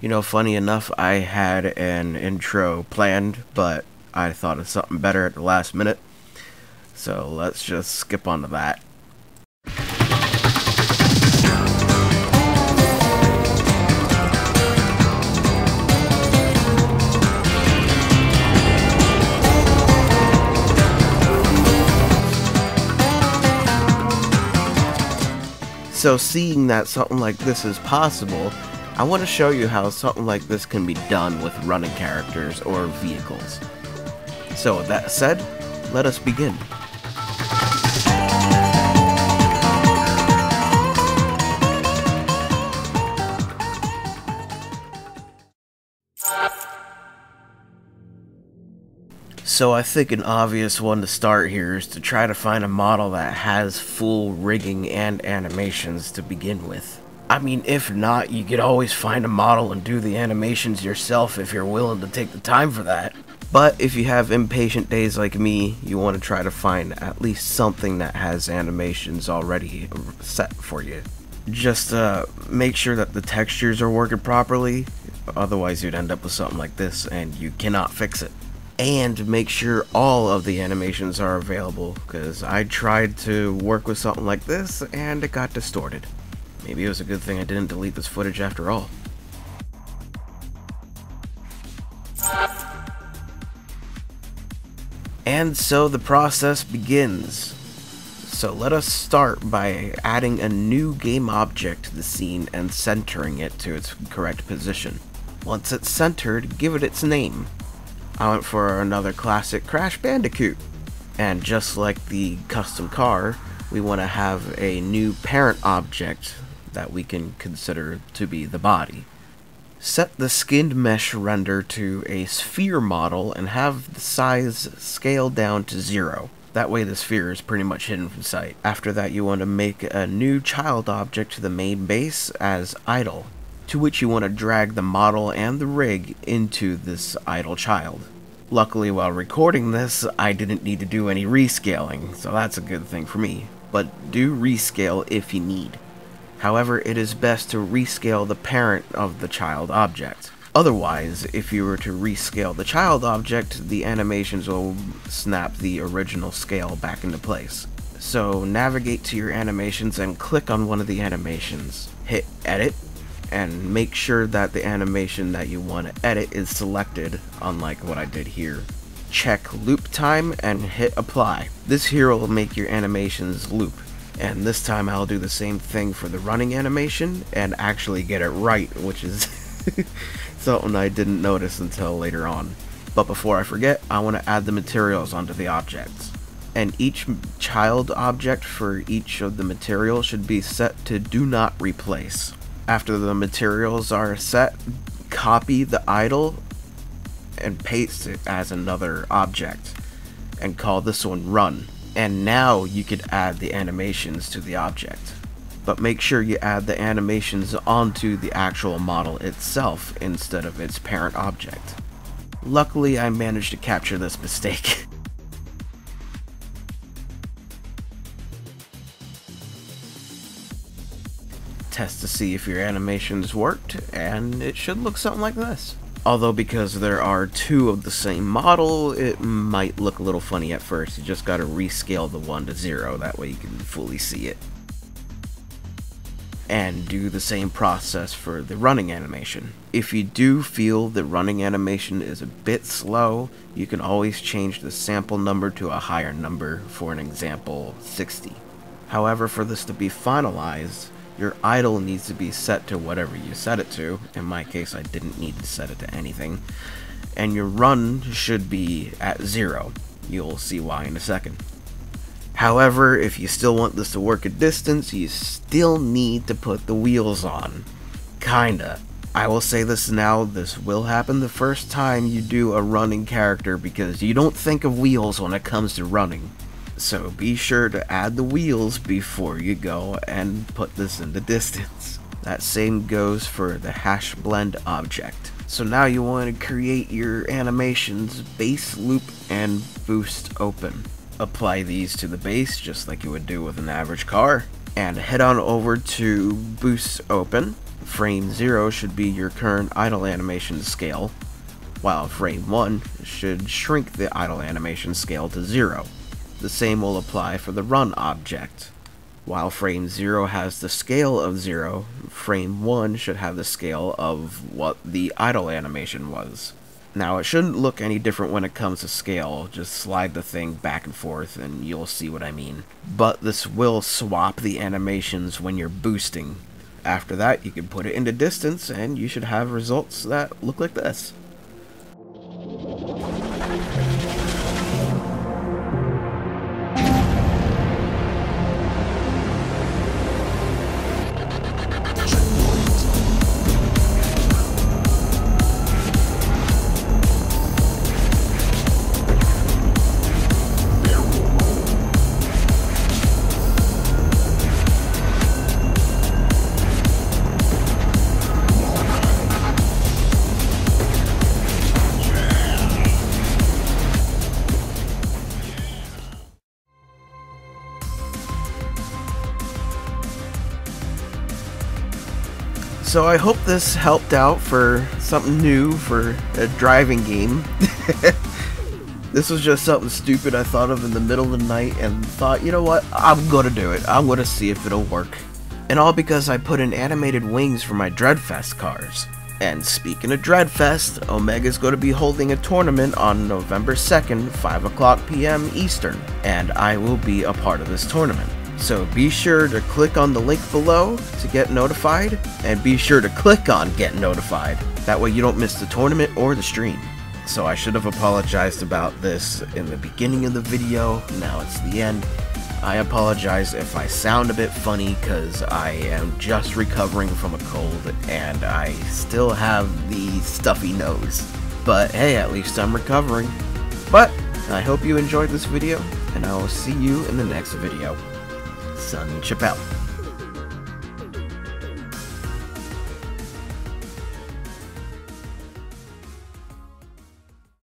You know, funny enough, I had an intro planned, but I thought of something better at the last minute. So let's just skip on to that. So seeing that something like this is possible, I want to show you how something like this can be done with running characters or vehicles. So with that said, let us begin. So I think an obvious one to start here is to try to find a model that has full rigging and animations to begin with. I mean, if not, you could always find a model and do the animations yourself if you're willing to take the time for that. But if you have impatient days like me, you want to try to find at least something that has animations already set for you. Just make sure that the textures are working properly, otherwise you'd end up with something like this and you cannot fix it. And make sure all of the animations are available, because I tried to work with something like this and it got distorted. Maybe it was a good thing I didn't delete this footage after all. And so the process begins. So let us start by adding a new game object to the scene and centering it to its correct position. Once it's centered, give it its name. I went for another classic Crash Bandicoot. And just like the custom car, we want to have a new parent object that we can consider to be the body. Set the skinned mesh render to a sphere model and have the size scaled down to 0. That way the sphere is pretty much hidden from sight. After that, you want to make a new child object to the main base as idle, to which you want to drag the model and the rig into this idle child. Luckily, while recording this, I didn't need to do any rescaling, so that's a good thing for me. But do rescale if you need. However, it is best to rescale the parent of the child object. Otherwise, if you were to rescale the child object, the animations will snap the original scale back into place. So navigate to your animations and click on one of the animations. Hit edit, and make sure that the animation that you want to edit is selected, unlike what I did here. Check loop time and hit apply. This here will make your animations loop. And this time I'll do the same thing for the running animation and actually get it right, which is something I didn't notice until later on. But before I forget, I want to add the materials onto the objects. And each child object for each of the materials should be set to do not replace. After the materials are set, copy the idle and paste it as another object and call this one run. And now you could add the animations to the object. But make sure you add the animations onto the actual model itself instead of its parent object. Luckily, I managed to capture this mistake. Test to see if your animations worked, and it should look something like this. Although because there are two of the same model, it might look a little funny at first. You just gotta rescale the one to 0, that way you can fully see it. And do the same process for the running animation. If you do feel the running animation is a bit slow, you can always change the sample number to a higher number, for an example 60. However, for this to be finalized, your idle needs to be set to whatever you set it to. In my case, I didn't need to set it to anything. And your run should be at 0. You'll see why in a second. However, if you still want this to work at distance, you still need to put the wheels on. Kinda. I will say this now, this will happen the first time you do a running character because you don't think of wheels when it comes to running. So be sure to add the wheels before you go and put this into distance. That same goes for the hash blend object. So now you want to create your animations base, loop, and boost open. Apply these to the base just like you would do with an average car. And head on over to boost open. frame 0 should be your current idle animation scale, while frame 1 should shrink the idle animation scale to 0. The same will apply for the run object. While frame 0 has the scale of 0, frame 1 should have the scale of what the idle animation was. Now, it shouldn't look any different when it comes to scale. Just slide the thing back and forth and you'll see what I mean. But this will swap the animations when you're boosting. After that, you can put it into distance and you should have results that look like this. So I hope this helped out for something new for a driving game. This was just something stupid I thought of in the middle of the night and thought, you know what, I'm gonna do it. I'm gonna see if it'll work. And all because I put in animated wings for my Dreadfest cars. And speaking of Dreadfest, Omega's going to be holding a tournament on November 2nd, 5 p.m. Eastern, and I will be a part of this tournament. So be sure to click on the link below to get notified, and be sure to click on Get Notified. That way you don't miss the tournament or the stream. So I should have apologized about this in the beginning of the video, now it's the end. I apologize if I sound a bit funny because I am just recovering from a cold and I still have the stuffy nose. But hey, at least I'm recovering. But I hope you enjoyed this video, and I will see you in the next video. Sunchipp out.